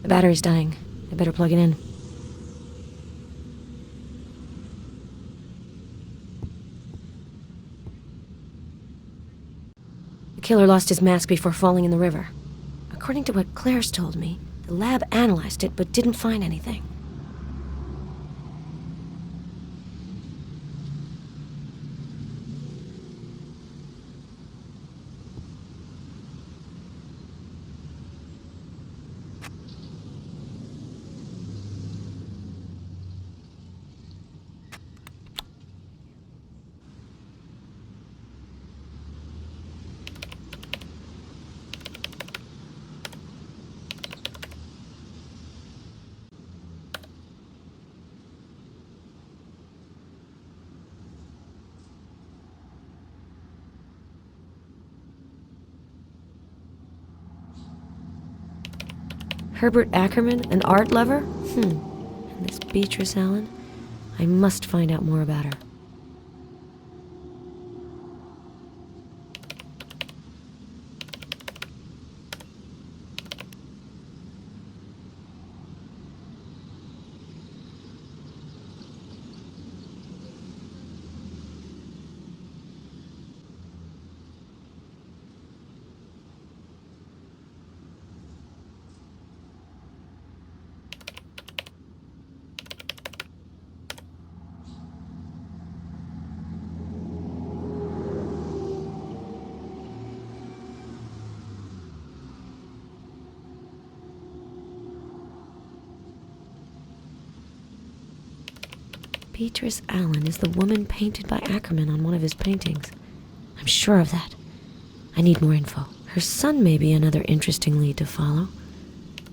The battery's dying. I better plug it in. The killer lost his mask before falling in the river. According to what Claire's told me, the lab analyzed it but didn't find anything. Herbert Ackerman, an art lover? And this Beatrice Allen? I must find out more about her. Beatrice Allen is the woman painted by Ackerman on one of his paintings. I'm sure of that. I need more info. Her son may be another interesting lead to follow,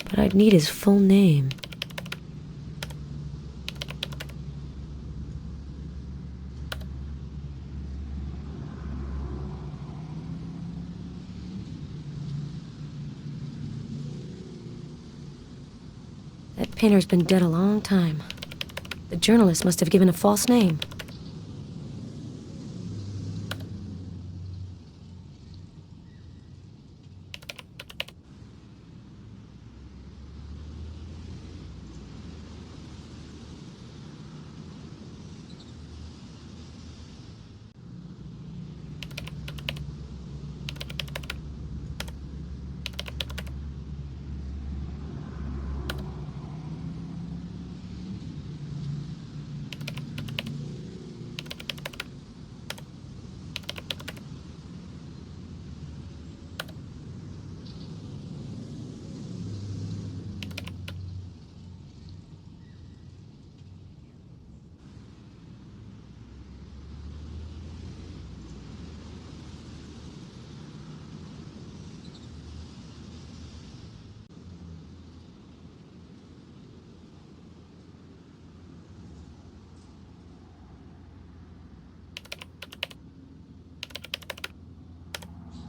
but I'd need his full name. That painter's been dead a long time. The journalist must have given a false name.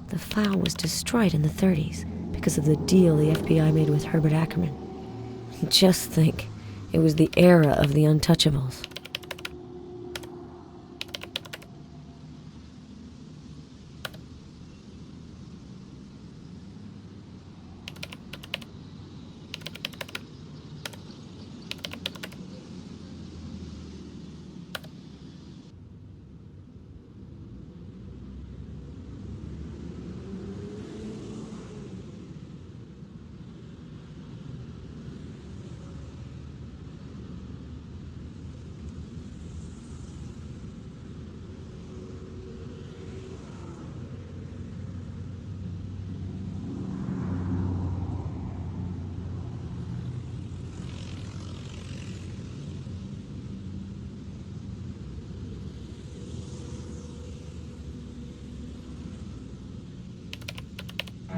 The file was destroyed in the 30s because of the deal the FBI made with Herbert Ackerman. Just think, it was the era of the untouchables.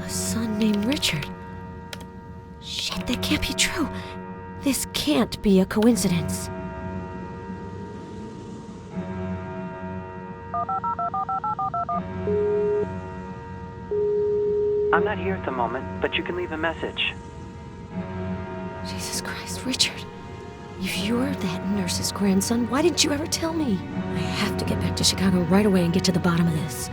A son named Richard. Shit, that can't be true. This can't be a coincidence. I'm not here at the moment, but you can leave a message. Jesus Christ, Richard. If you're that nurse's grandson, why didn't you ever tell me? I have to get back to Chicago right away and get to the bottom of this.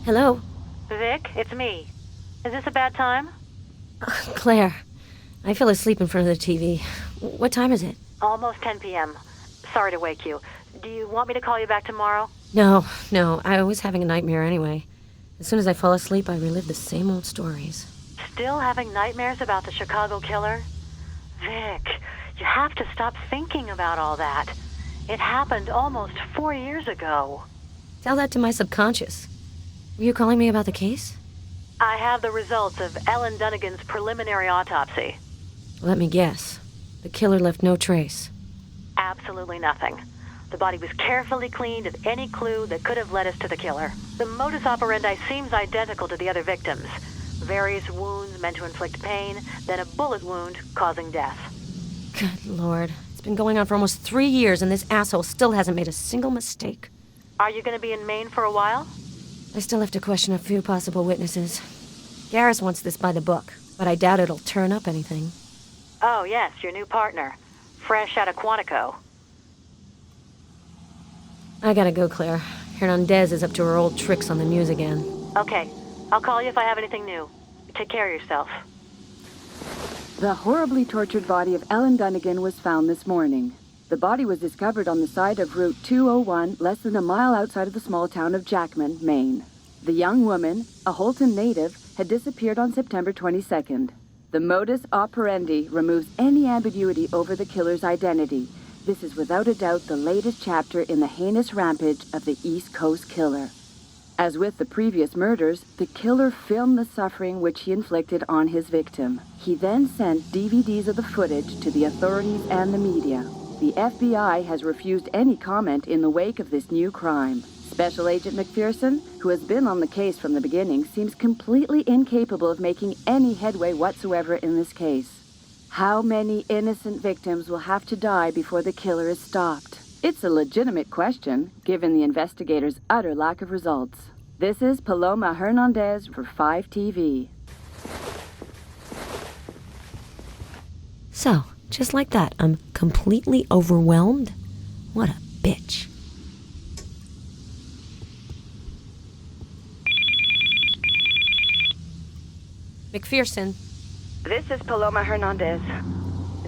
Hello? Vic, it's me. Is this a bad time? Claire, I fell asleep in front of the TV. What time is it? Almost 10 p.m. Sorry to wake you. Do you want me to call you back tomorrow? No, I was having a nightmare anyway. As soon as I fall asleep, I relive the same old stories. Still having nightmares about the Chicago killer? Vic, you have to stop thinking about all that. It happened almost 4 years ago. Tell that to my subconscious. Were you calling me about the case? I have the results of Ellen Dunnigan's preliminary autopsy. Let me guess. The killer left no trace. Absolutely nothing. The body was carefully cleaned of any clue that could have led us to the killer. The modus operandi seems identical to the other victims. Various wounds meant to inflict pain, then a bullet wound causing death. Good Lord. It's been going on for almost 3 years, and this asshole still hasn't made a single mistake. Are you going to be in Maine for a while? I still have to question a few possible witnesses. Garrus wants this by the book, but I doubt it'll turn up anything. Oh, yes, your new partner. Fresh out of Quantico. I gotta go, Claire. Hernandez is up to her old tricks on the news again. Okay. I'll call you if I have anything new. Take care of yourself. The horribly tortured body of Ellen Dunnigan was found this morning. The body was discovered on the side of Route 201, less than a mile outside of the small town of Jackman, Maine. The young woman, a Holton native, had disappeared on September 22nd. The modus operandi removes any ambiguity over the killer's identity. This is without a doubt the latest chapter in the heinous rampage of the East Coast killer. As with the previous murders, the killer filmed the suffering which he inflicted on his victim. He then sent DVDs of the footage to the authorities and the media. The FBI has refused any comment in the wake of this new crime. Special Agent McPherson, who has been on the case from the beginning, seems completely incapable of making any headway whatsoever in this case. How many innocent victims will have to die before the killer is stopped? It's a legitimate question, given the investigators' utter lack of results. This is Paloma Hernandez for 5TV. So, just like that, I'm completely overwhelmed? What a bitch. McPherson. This is Paloma Hernandez.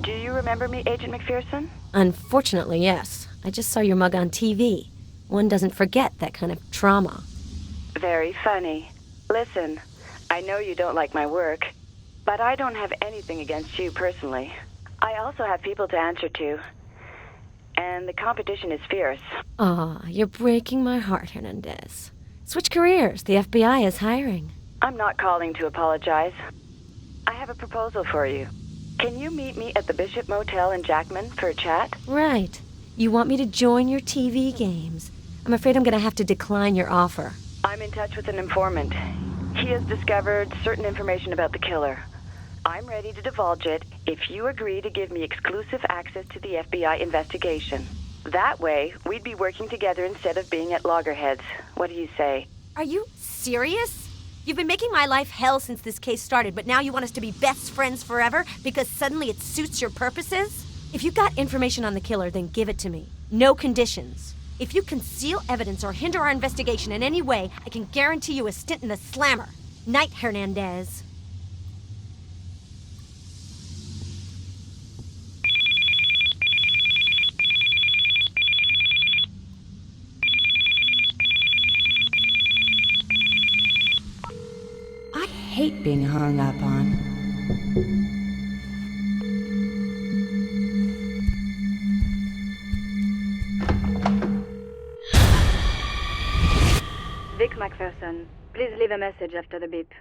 Do you remember me, Agent McPherson? Unfortunately, yes. I just saw your mug on TV. One doesn't forget that kind of trauma. Very funny. Listen, I know you don't like my work, but I don't have anything against you personally. I also have people to answer to, and the competition is fierce. Aw, you're breaking my heart, Hernandez. Switch careers. The FBI is hiring. I'm not calling to apologize. I have a proposal for you. Can you meet me at the Bishop Motel in Jackman for a chat? Right. You want me to join your TV games. I'm afraid I'm going to have to decline your offer. I'm in touch with an informant. He has discovered certain information about the killer. I'm ready to divulge it if you agree to give me exclusive access to the FBI investigation. That way, we'd be working together instead of being at loggerheads. What do you say? Are you serious? You've been making my life hell since this case started, but now you want us to be best friends forever because suddenly it suits your purposes? If you got information on the killer, then give it to me. No conditions. If you conceal evidence or hinder our investigation in any way, I can guarantee you a stint in the slammer. Night, Hernandez. I hate being hung up on. Vic McPherson, please leave a message after the beep.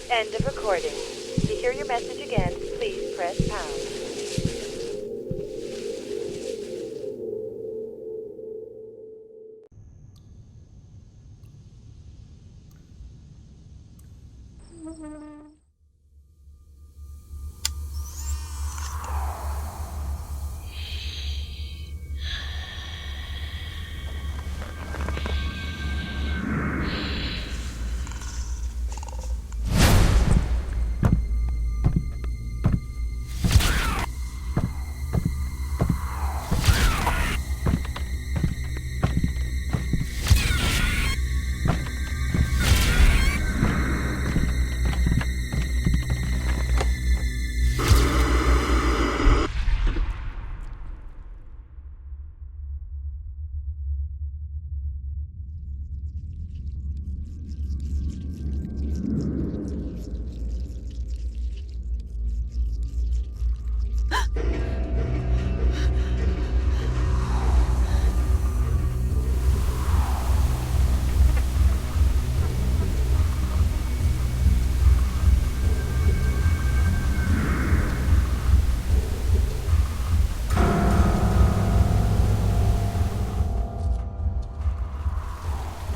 End of recording. To hear your message again, please press pound.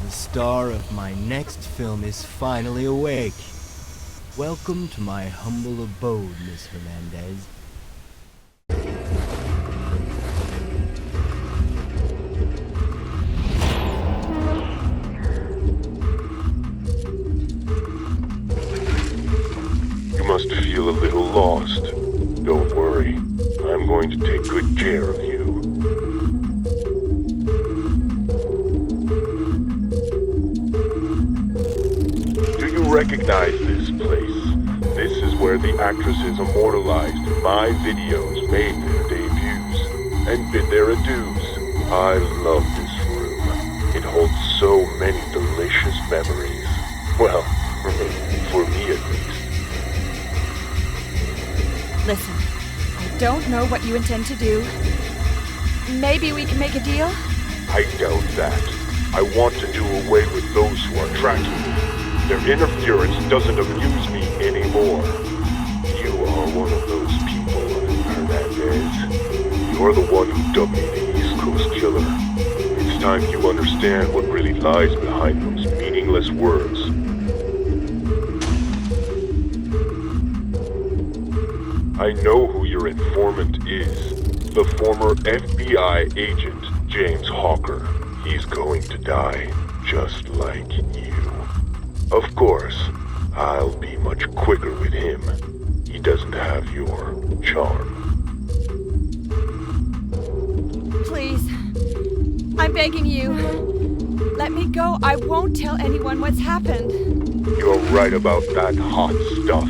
The star of my next film is finally awake. Welcome to my humble abode, Miss Hernandez. You must feel a little lost. Don't worry. I'm going to take good care of you. Recognize this place. This is where the actresses immortalized in my videos made their debuts and bid their adieus. I love this room. It holds so many delicious memories. Well, for me at least. Listen, I don't know what you intend to do. Maybe we can make a deal? I doubt that. I want to do away with those who are tracking me. Their interference doesn't amuse me anymore. You are one of those people, Hernandez. You're the one who dubbed me the East Coast Killer. It's time you understand what really lies behind those meaningless words. I know who your informant is. The former FBI agent, James Hawker. He's going to die, just like you. Of course, I'll be much quicker with him. He doesn't have your charm. Please, I'm begging you. Let me go. I won't tell anyone what's happened. You're right about that hot stuff.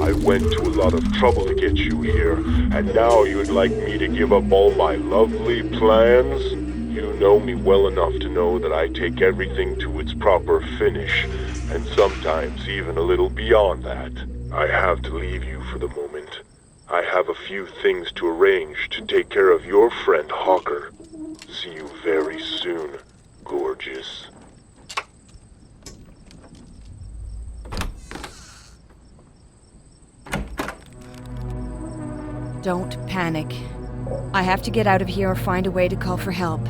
I went to a lot of trouble to get you here, and now you'd like me to give up all my lovely plans? You know me well enough to know that I take everything to its proper finish, and sometimes even a little beyond that. I have to leave you for the moment. I have a few things to arrange to take care of your friend Hawker. See you very soon, gorgeous. Don't panic. I have to get out of here or find a way to call for help.